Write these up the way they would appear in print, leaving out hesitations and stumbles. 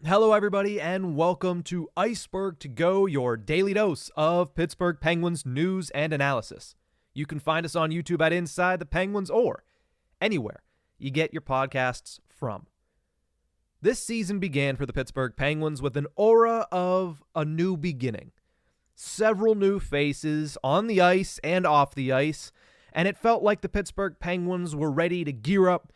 Hello, everybody, and welcome to Ice-Burgh To Go, your daily dose of Pittsburgh Penguins news and analysis. You can find us on YouTube at Inside the Penguins or anywhere you get your podcasts from. This season began for the Pittsburgh Penguins with an aura of a new beginning. Several new faces on the ice and off the ice, and it felt like the Pittsburgh Penguins were ready to gear up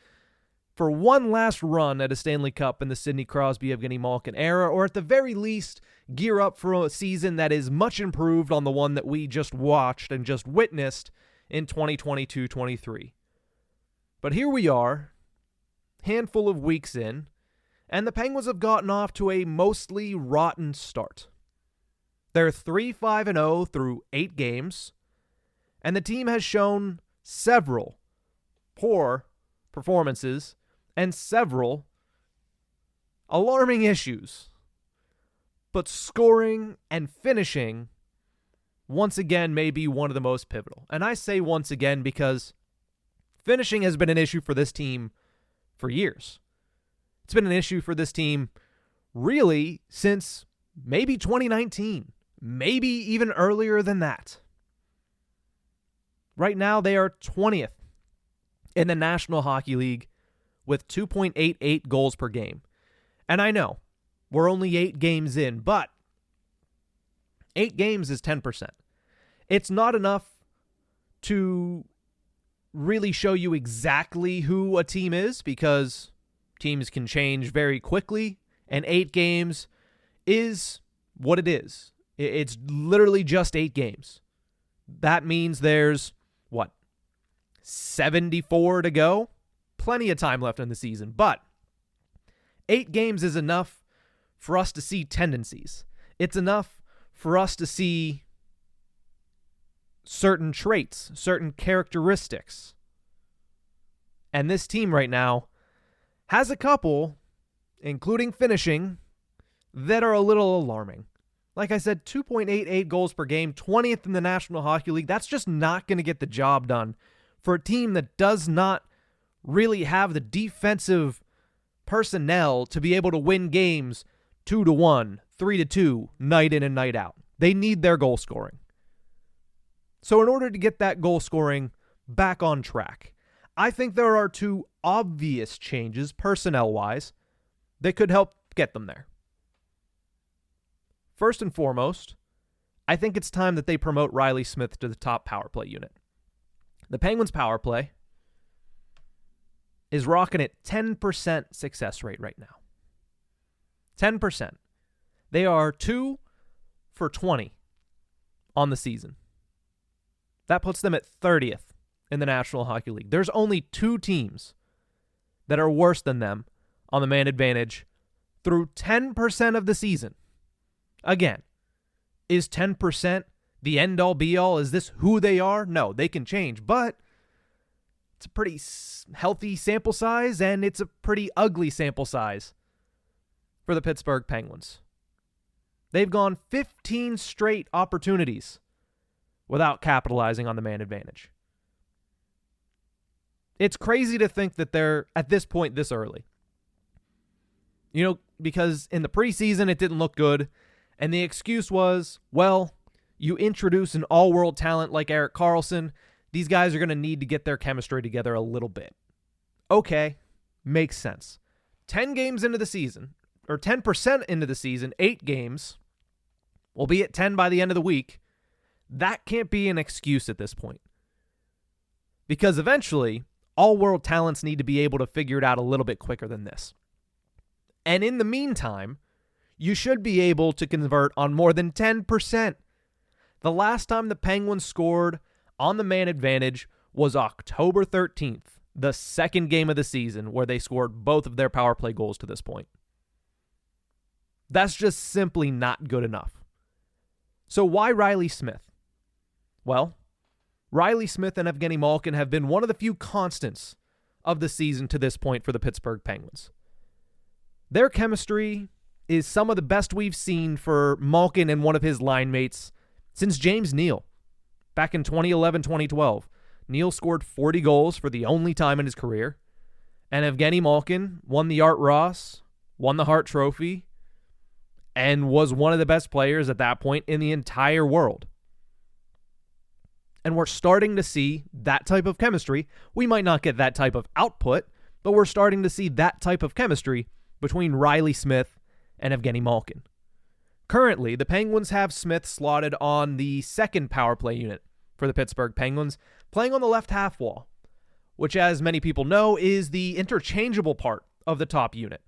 for one last run at a Stanley Cup in the Sidney Crosby-Evgeny Malkin era, or at the very least, gear up for a season that is much improved on the one that we just watched and just witnessed in 2022-23. But here we are, handful of weeks in, and the Penguins have gotten off to a mostly rotten start. They're 3-5-0 through 8 games, and the team has shown several poor performances and several alarming issues. But scoring and finishing, once again, may be one of the most pivotal. And I say once again because finishing has been an issue for this team for years. It's been an issue for this team really since maybe 2019, maybe even earlier than that. Right now, they are 20th in the National Hockey League with 2.88 goals per game. And I know, we're only 8 games in, but 8 games is 10%. It's not enough to really show you exactly who a team is, because teams can change very quickly, and 8 games is what it is. It's literally just 8 games. That means there's, 74 to go? Plenty of time left in the season, but 8 games is enough for us to see tendencies. It's enough for us to see certain traits, certain characteristics. And this team right now has a couple, including finishing, that are a little alarming. Like I said, 2.88 goals per game, 20th in the National Hockey League. That's just not going to get the job done for a team that does not really have the defensive personnel to be able to win games 2-1, 3-2, night in and night out. They need their goal scoring. So in order to get that goal scoring back on track, I think there are 2 obvious changes, personnel-wise, that could help get them there. First and foremost, I think it's time that they promote Riley Smith to the top power play unit. The Penguins' power play is rocking at 10% success rate right now. 10%. They are 2 for 20 on the season. That puts them at 30th in the National Hockey League. There's only 2 teams that are worse than them on the man advantage through 10% of the season. Again, is 10% the end-all, be-all? Is this who they are? No, they can change, but it's a pretty healthy sample size, and it's a pretty ugly sample size for the Pittsburgh Penguins. They've gone 15 straight opportunities without capitalizing on the man advantage. It's crazy to think that they're at this point this early. You know, because in the preseason it didn't look good, and the excuse was, well, you introduce an all-world talent like Erik Karlsson, these guys are going to need to get their chemistry together a little bit. Okay, makes sense. 10 games into the season, or 10% into the season, 8 games, we'll be at 10 by the end of the week. That can't be an excuse at this point. Because eventually, all-world talents need to be able to figure it out a little bit quicker than this. And in the meantime, you should be able to convert on more than 10%. The last time the Penguins scored on the man advantage was October 13th, the second game of the season, where they scored both of their power play goals to this point. That's just simply not good enough. So why Riley Smith? Well, Riley Smith and Evgeny Malkin have been one of the few constants of the season to this point for the Pittsburgh Penguins. Their chemistry is some of the best we've seen for Malkin and one of his line mates since James Neal. Back in 2011-2012, Neal scored 40 goals for the only time in his career, and Evgeny Malkin won the Art Ross, won the Hart Trophy, and was one of the best players at that point in the entire world. And we're starting to see that type of chemistry. We might not get that type of output, but we're starting to see that type of chemistry between Riley Smith and Evgeny Malkin. Currently, the Penguins have Smith slotted on the second power play unit for the Pittsburgh Penguins, playing on the left half wall, which, as many people know, is the interchangeable part of the top unit.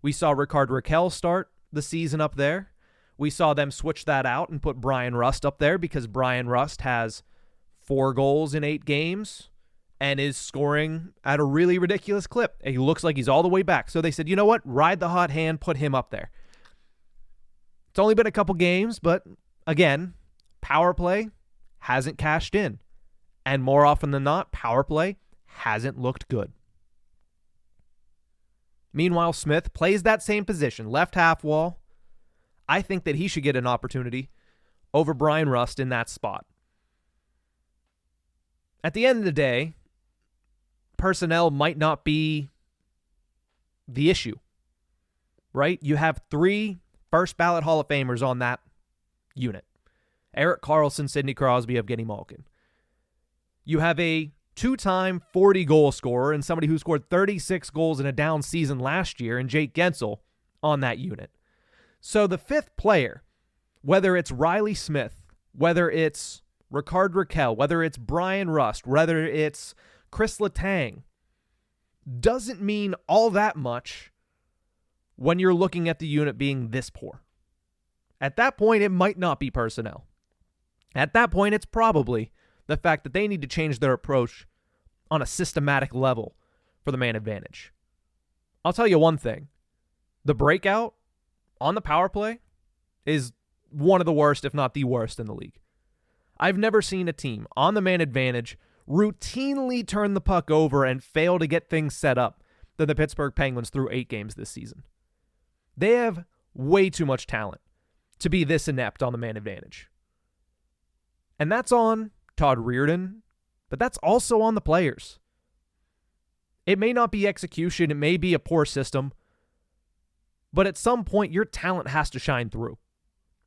We saw Rickard Rakell start the season up there. We saw them switch that out and put Brian Rust up there because Brian Rust has 4 goals in 8 games and is scoring at a really ridiculous clip. He looks like he's all the way back. So they said, you know what? Ride the hot hand, put him up there. It's only been a couple games, but again, power play hasn't cashed in. And more often than not, power play hasn't looked good. Meanwhile, Smith plays that same position, left half wall. I think that he should get an opportunity over Brian Rust in that spot. At the end of the day, personnel might not be the issue, right? You have 3 first ballot Hall of Famers on that unit. Erik Karlsson, Sidney Crosby, Evgeny Malkin. You have a 2-time 40-goal scorer and somebody who scored 36 goals in a down season last year in Jake Gensel on that unit. So the 5th player, whether it's Riley Smith, whether it's Rickard Rakell, whether it's Brian Rust, whether it's Chris Letang, doesn't mean all that much when you're looking at the unit being this poor. At that point, it might not be personnel. At that point, it's probably the fact that they need to change their approach on a systematic level for the man advantage. I'll tell you one thing. The breakout on the power play is one of the worst, if not the worst, in the league. I've never seen a team on the man advantage routinely turn the puck over and fail to get things set up than the Pittsburgh Penguins through 8 games this season. They have way too much talent to be this inept on the man advantage. And that's on Todd Reirden, but that's also on the players. It may not be execution, it may be a poor system, but at some point your talent has to shine through.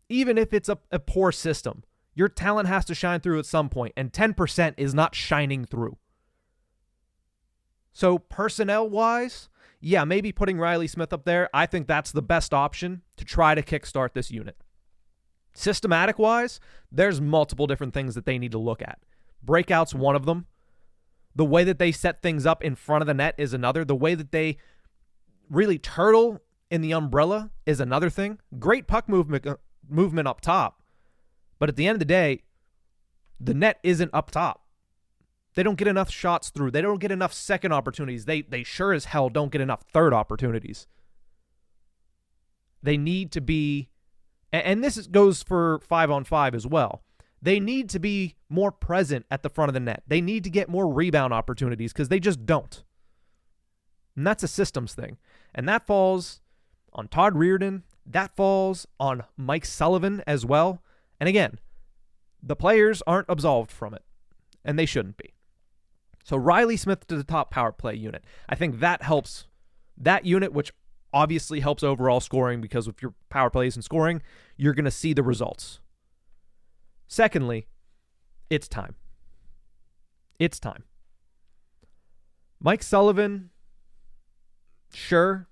Even if it's a poor system, your talent has to shine through at some point, and 10% is not shining through. So personnel-wise, yeah, maybe putting Riley Smith up there, I think that's the best option to try to kickstart this unit. Systematic-wise, there's multiple different things that they need to look at. Breakout's one of them. The way that they set things up in front of the net is another. The way that they really turtle in the umbrella is another thing. Great puck movement up top. But at the end of the day, the net isn't up top. They don't get enough shots through. They don't get enough second opportunities. They sure as hell don't get enough third opportunities. They need to be, and this goes for 5-on-5 as well, they need to be more present at the front of the net. They need to get more rebound opportunities because they just don't. And that's a systems thing. And that falls on Todd Reirden. That falls on Mike Sullivan as well. And again, the players aren't absolved from it, and they shouldn't be. So Riley Smith to the top power play unit. I think that helps that unit, which obviously helps overall scoring because if your power play isn't scoring, you're going to see the results. Secondly, it's time. It's time. Mike Sullivan, sure,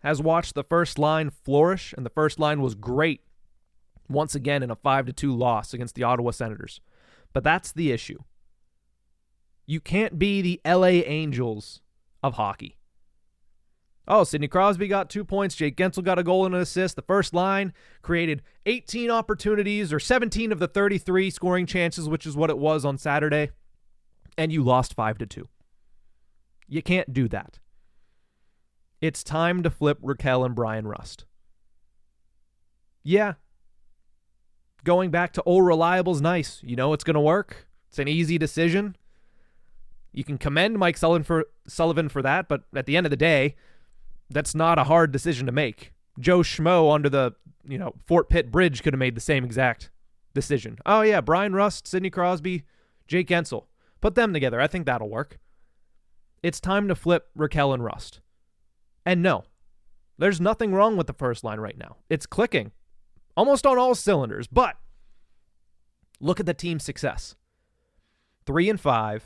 has watched the first line flourish, and the first line was great once again in a 5-2 loss against the Ottawa Senators. But that's the issue. You can't be the LA Angels of hockey. Oh, Sidney Crosby got 2 points. Jake Gensel got a goal and an assist. The first line created 18 opportunities, or 17 of the 33 scoring chances, which is what it was on Saturday. And you lost 5-2. You can't do that. It's time to flip Rakell and Brian Rust. Yeah. Going back to old reliable's nice. You know it's going to work. It's an easy decision. You can commend Mike Sullivan for that, but at the end of the day, that's not a hard decision to make. Joe Schmo under the Fort Pitt Bridge could have made the same exact decision. Oh yeah, Brian Rust, Sidney Crosby, Jake Gensel. Put them together. I think that'll work. It's time to flip Rakell and Rust. And no, There's nothing wrong with the first line right now. It's clicking almost on all cylinders, but look at the team's success. 3-5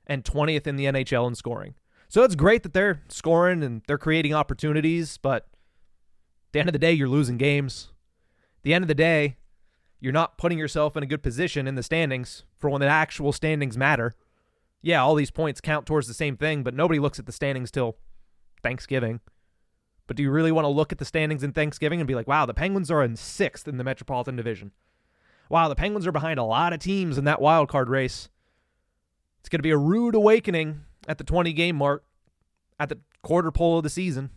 and 20th in the NHL in scoring. So it's great that they're scoring and they're creating opportunities, but at the end of the day, you're losing games. At the end of the day, you're not putting yourself in a good position in the standings for when the actual standings matter. Yeah, all these points count towards the same thing, but nobody looks at the standings till Thanksgiving. But do you really want to look at the standings in Thanksgiving and be like, wow, the Penguins are in 6th in the Metropolitan Division. Wow, the Penguins are behind a lot of teams in that wild card race. It's going to be a rude awakening at the 20-game mark, at the quarter pole of the season.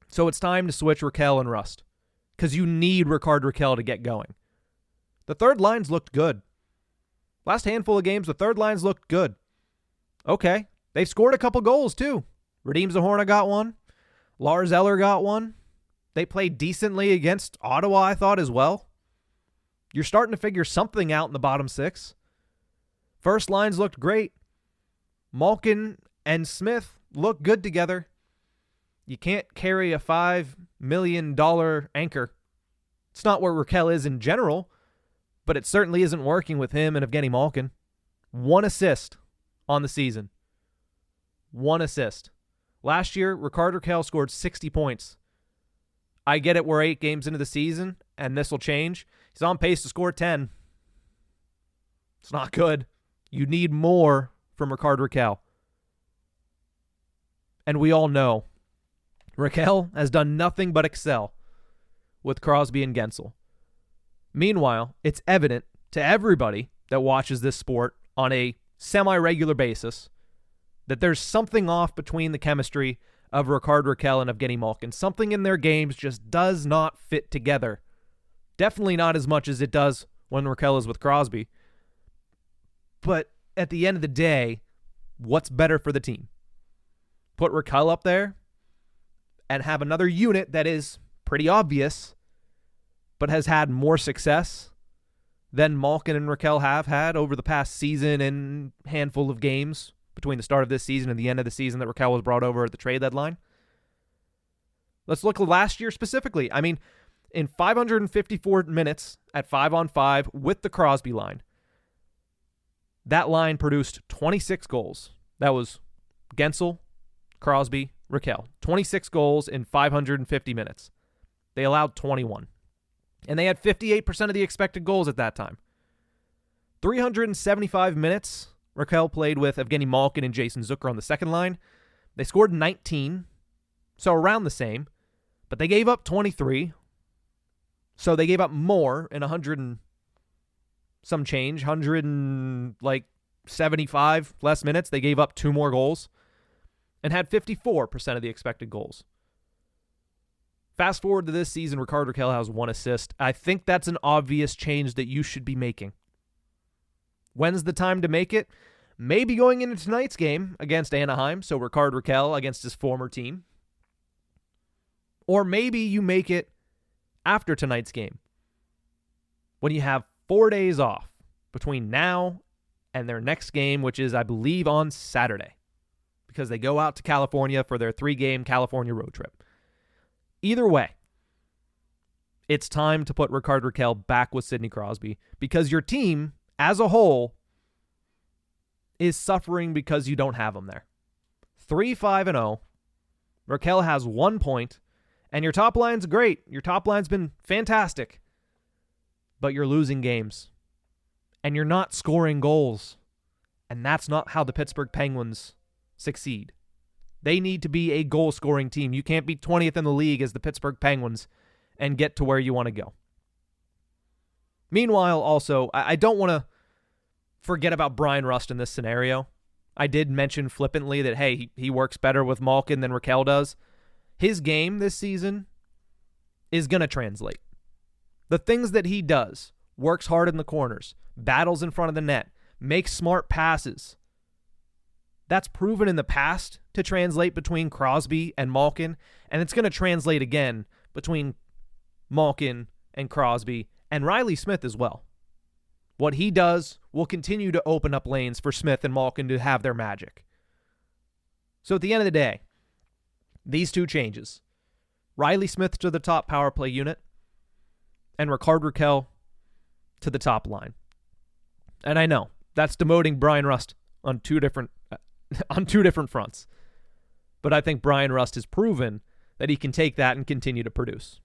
So it's time to switch Rakell and Rust, because you need Rickard Rakell to get going. The third lines looked good. Last handful of games, the third lines looked good. Okay, they've scored a couple goals too. Radim Zahorna got one. Lars Eller got one. They played decently against Ottawa, I thought, as well. You're starting to figure something out in the bottom six. First lines looked great. Malkin and Smith look good together. You can't carry a $5 million anchor. It's not where Rakell is in general, but it certainly isn't working with him and Evgeny Malkin. 1 assist on the season. 1 assist. Last year, Rickard Rakell scored 60 points. I get it, we're 8 games into the season, and this will change. He's on pace to score 10. It's not good. You need more from Rickard Rakell. And we all know Rakell has done nothing but excel with Crosby and Gensel. Meanwhile, it's evident to everybody that watches this sport on a semi-regular basis that there's something off between the chemistry of Rickard Rakell and Evgeny Malkin. Something in their games just does not fit together. Definitely not as much as it does when Rakell is with Crosby. But at the end of the day, what's better for the team? Put Rakell up there and have another unit that is pretty obvious but has had more success than Malkin and Rakell have had over the past season and handful of games between the start of this season and the end of the season that Rakell was brought over at the trade deadline. Let's look at last year specifically. I mean, in 554 minutes at 5-on-5 with the Crosby line, that line produced 26 goals. That was Gensel, Crosby, Rakell. 26 goals in 550 minutes. They allowed 21. And they had 58% of the expected goals at that time. 375 minutes Rakell played with Evgeny Malkin and Jason Zucker on the second line. They scored 19, so around the same, but they gave up 23. So they gave up more in 100 and some change, 175 less minutes. They gave up 2 more goals and had 54% of the expected goals. Fast forward to this season, Rickard Rakell has 1 assist. I think that's an obvious change that you should be making. When's the time to make it? Maybe going into tonight's game against Anaheim, so Rickard Rakell against his former team. Or maybe you make it after tonight's game, when you have 4 days off between now and their next game, which is, I believe, on Saturday, because they go out to California for their 3-game California road trip. Either way, it's time to put Rickard Rakell back with Sidney Crosby, because your team as a whole is suffering because you don't have him there. 3-5-0. Rakell has 1 point, and your top line's great. Your top line's been fantastic, but you're losing games, and you're not scoring goals, and that's not how the Pittsburgh Penguins succeed. They need to be a goal-scoring team. You can't be 20th in the league as the Pittsburgh Penguins and get to where you want to go. Meanwhile, also, I don't want to forget about Brian Rust in this scenario. I did mention flippantly that, hey, he works better with Malkin than Rakell does. His game this season is going to translate. The things that he does, works hard in the corners, battles in front of the net, makes smart passes. That's proven in the past to translate between Crosby and Malkin, and it's going to translate again between Malkin and Crosby and Riley Smith as well. What he does will continue to open up lanes for Smith and Malkin to have their magic. So at the end of the day, these 2 changes, Riley Smith to the top power play unit, and Ricard Raquel to the top line. And I know that's demoting Brian Rust on two different fronts. But I think Brian Rust has proven that he can take that and continue to produce.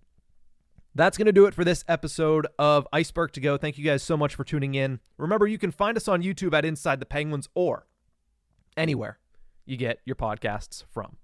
That's going to do it for this episode of Ice-Burgh To Go. Thank you guys so much for tuning in. Remember, you can find us on YouTube at Inside the Penguins or anywhere you get your podcasts from.